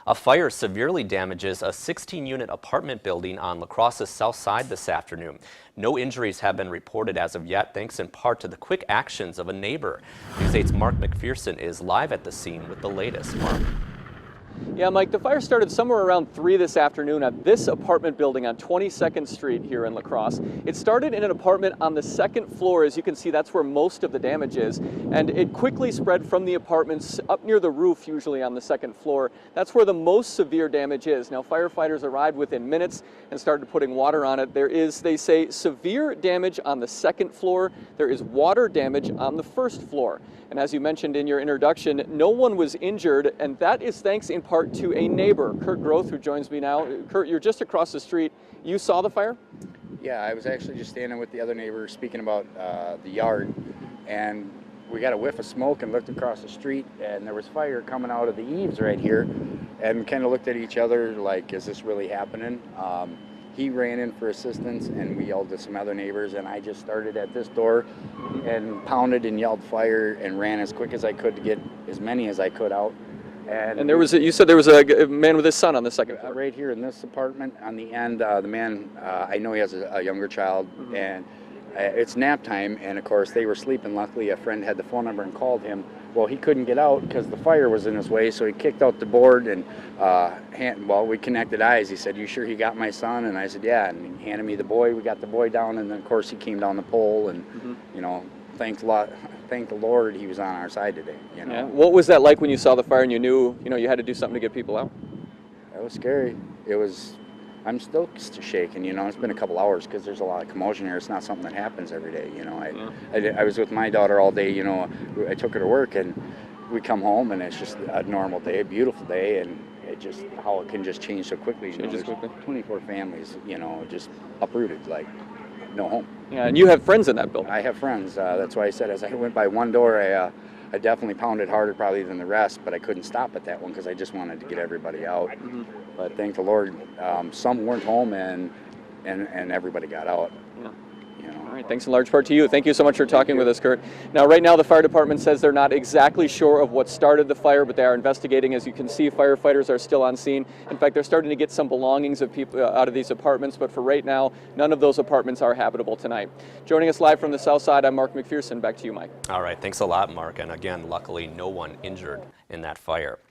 A fire severely damages a 16-unit apartment building on La Crosse's south side this afternoon. No injuries have been reported as of yet, thanks in part to the quick actions of a neighbor. News 8's Mark McPherson is live at the scene with the latest. Mark. Yeah, Mike, the fire started somewhere around 3 this afternoon at this apartment building on 22nd Street here in La Crosse. It started in an apartment on the second floor. As you can see, that's where most of the damage is. And it quickly spread from the apartments up near the roof, usually on the second floor. That's where the most severe damage is. Now, firefighters arrived within minutes and started putting water on it. There is, they say, severe damage on the second floor. There is water damage on the first floor. And as you mentioned in your introduction, no one was injured, and that is thanks in part to a neighbor, Kurt Grosse, who joins me now. Kurt, you're just across the street. You saw the fire? Yeah, I was actually just standing with the other neighbor speaking about the yard, and we got a whiff of smoke and looked across the street, and there was fire coming out of the eaves right here, and kind of looked at each other like, is this really happening? He ran in for assistance, and we yelled to some other neighbors, and I just started at this door and pounded and yelled fire and ran as quick as I could to get as many as I could out. And there was you said there was a man with his son on the second floor. Right here in this apartment on the end, the man, I know he has a younger child, and it's nap time, and of course they were sleeping. Luckily, a friend had the phone number and called him. Well, he couldn't get out because the fire was in his way, so he kicked out the board, and we connected eyes. He said, "You sure he got my son?" And I said, "Yeah," and he handed me the boy. We got the boy down, and then of course he came down the pole, and you know, thank the Lord he was on our side today. You know. Yeah. What was that like when you saw the fire and you knew, you had to do something to get people out? That was scary. It was. I'm still shaking, It's been a couple hours because there's a lot of commotion here. It's not something that happens every day, I was with my daughter all day, I took her to work, and we come home, and it's just a normal day, a beautiful day, and how it can just change so quickly. Changes quickly. 24 families, just uprooted, like no home. Yeah, and you have friends in that building. I have friends. That's why I said as I went by one door, I definitely pounded harder probably than the rest, but I couldn't stop at that one because I just wanted to get everybody out. But thank the Lord, some weren't home, and everybody got out. Yeah. All right, thanks in large part to you. Thank you so much for talking with us, Kurt. Now, right now, the fire department says they're not exactly sure of what started the fire, but they are investigating. As you can see, firefighters are still on scene. In fact, they're starting to get some belongings of people out of these apartments, but for right now, none of those apartments are habitable tonight. Joining us live from the south side, I'm Mark McPherson. Back to you, Mike. All right, thanks a lot, Mark. And again, luckily, no one injured in that fire.